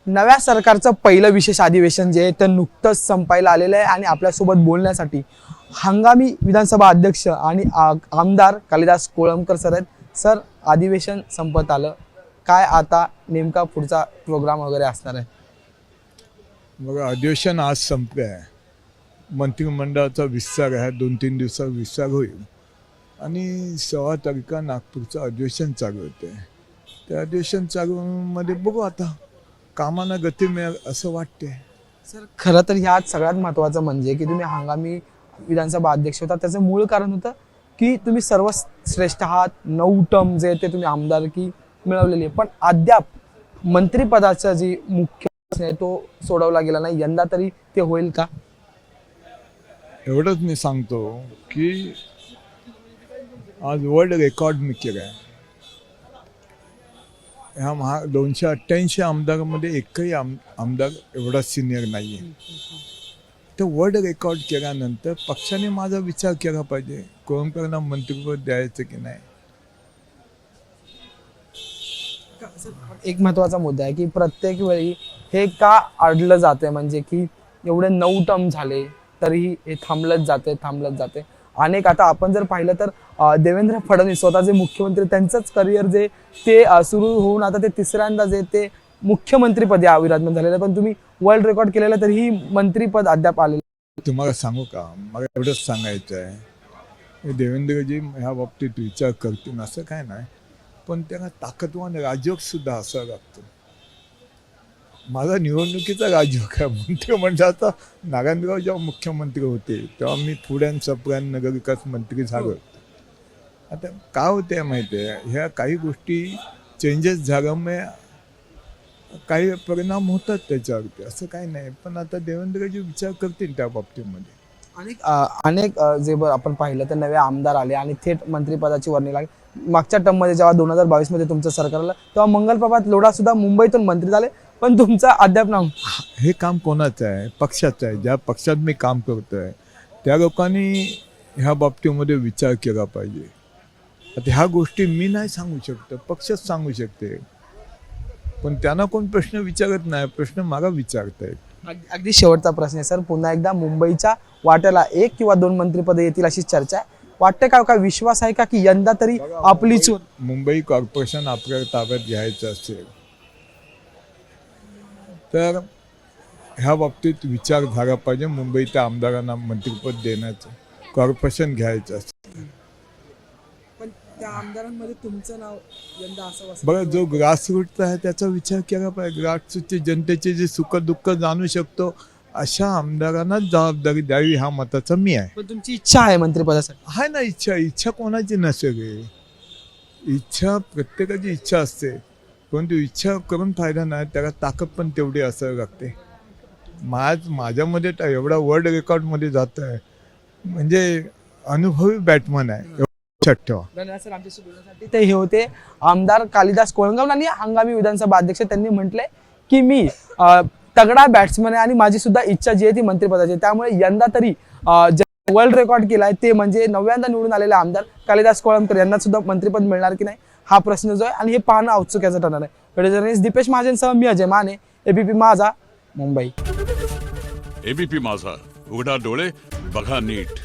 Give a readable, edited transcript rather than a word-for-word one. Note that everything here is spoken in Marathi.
नव्या सरकारचं पहिलं विशेष अधिवेशन जे आहे ते नुकतंच संपायला आलेलं आहे आणि आपल्यासोबत बोलण्यासाठी हंगामी विधानसभा अध्यक्ष आणि आमदार कालिदास कोळंबकर सर आहेत। सर, अधिवेशन संपत आलं, काय आता नेमका पुढचा प्रोग्राम वगैरे असणार आहे? बघा, अधिवेशन आज संपलं आहे। मंत्रिमंडळाचा विस्तार आहे, 2-3 दिवसात विस्तार होईल आणि 16 तारखेला नागपूरचं अधिवेशन चालू होते। त्या अधिवेशन चालूमध्ये बघू आता कामांना गती मिळेल असं वाटते। सर, खरं तर ह्यात सगळ्यात महत्त्वाचं म्हणजे की तुम्ही हंगामी विधानसभा अध्यक्ष होता, त्याचं मूळ कारण होतं की तुम्ही सर्वश्रेष्ठ आहात, 9 टर्म जे ते तुम्ही आमदारकी मिळवलेली आहे, पण अद्याप मंत्रिपदाचा जी मुख्य प्रश्न आहे तो सोडवला गेला नाही। यंदा तरी ते होईल का? एवढंच मी सांगतो की आज वर्ल्ड रेकॉर्ड मी केलं आहे। ह्या 288 आमदारामध्ये एकही आमदार एवढा सिनियर नाही आहे। तर वर्ल्ड रेकॉर्ड केल्यानंतर पक्षाने माझा विचार केला पाहिजे, कोळंबकरांना मंत्रिपद द्यायचं की नाही। एक महत्त्वाचा मुद्दा आहे की प्रत्येक वेळी हे का अडलं जाते, म्हणजे की एवढे 9 टर्म झाले तरीही हे थांबलत जाते। अनेक आता आपण जर पाहिलं तर देवेंद्र फडणवीस स्वतःचे मुख्यमंत्री, त्यांचंच करिअर जे ते सुरू होऊन आता ते तिसऱ्यांदा जे ते मुख्यमंत्रीपदी विराजमान झालेलं, पण तुम्ही वर्ल्ड रेकॉर्ड केलेलं तरीही मंत्रीपद अद्याप आलेलं। तुम्हाला सांगू का, मला एवढंच सांगायचं आहे, देवेंद्रजी ह्या बाबतीत विचार करतील असं काय नाही, पण त्यांना ताकदवान राजयोग सुद्धा असावा लागतो। माझा निवडणुकीचा राजयोग आहे, मंत्रिमंडळाचा नारायणराव जेव्हा मुख्यमंत्री होते तेव्हा मी फूड अँड सप्लाय नगर विकास मंत्री झालो। आता काय होते माहिती आहे, ह्या काही गोष्टी चेंजेस झाल्यामुळे काही परिणाम होतात त्याच्यावरती, असं काही नाही, पण आता देवेंद्रजी विचार करतील त्या बाबतीमध्ये। अनेक जे आपण पाहिलं तर नवे आमदार आले आणि थेट मंत्रिपदाची वर्णी लागली। मागच्या टर्ममध्ये जेव्हा 2022 मध्ये तुमचं सरकार आलं तेव्हा मंगलप्रभात लोढा सुद्धा मुंबईतून मंत्री झाले, पण तुमचा अद्याप नाव। हे काम कोणाचं आहे? पक्षाचं आहे। ज्या पक्षात मी काम करतोय त्या लोकांनी ह्या बाबतीमध्ये विचार केला पाहिजे। आता ह्या गोष्टी मी नाही सांगू शकतो, पक्षच सांगू शकते, पण त्यांना कोण प्रश्न विचारत नाही, प्रश्न मला विचारतायत। अगदी शेवटचा प्रश्न आहे सर, पुन्हा एकदा मुंबईच्या वाट्याला 1 किंवा 2 मंत्रिपद येतील अशी चर्चा आहे, वाटते का? काय विश्वास आहे का की यंदा तरी आपलीच मुंबई कॉर्पोरेशन आपल्या ताब्यात घ्यायचं असेल तर ह्या बाबतीत विचार झाला पाहिजे। मुंबईच्या आमदारांना मंत्रिपद देण्याचं, कॉर्पोरेशन घ्यायचं असेल, पण त्या आमदारांमध्ये तुमचं नाव यंदा असं बघा, जो ग्रासरूटचा आहे त्याचा विचार केला पाहिजे। ग्रासरूटची जनतेचे जे सुख दुःख जाणू शकतो अशा आमदारांना जबाबदारी द्यावी, हा मताचा मी आहे। पण तुमची इच्छा आहे मंत्रिपदासाठी? आहे ना इच्छा कोणाची नसेल? इच्छा प्रत्येकाची इच्छा असते, परंतु इच्छा करून फायदा नाही, त्याला ताकद पण तेवढी असावी लागते। माझ्यामध्ये एवढा वर्ल्ड रेकॉर्डमध्ये जात आहे, म्हणजे अनुभवी बॅटमन आहे, लक्षात ठेवा। धन्यवाद सर आमच्याशी बोलण्यासाठी। ते हे होते आमदार कालिदास कोळंबकर आणि हंगामी विधानसभा अध्यक्ष। त्यांनी म्हटले की मी तगडा बॅट्समन आहे आणि माझी सुद्धा इच्छा जी आहे ती मंत्रिपदाची, त्यामुळे यंदा तरी वर्ल्ड रेकॉर्ड केलाय ते म्हणजे 9व्यांदा निवडून आलेले आमदार कालिदास कोळंबकर यांना सुद्धा मंत्रिपद मिळणार की नाही हा प्रश्न जो आहे आणि हे पाहणं औत्सुक्याचं ठरणार आहे। व्हिडिओ जर्नलिस्ट दीपेश महाजनसह मी अजय माने, एबीपी माझा, मुंबई। एबीपी माझा, उघडा डोळे बघा नीट।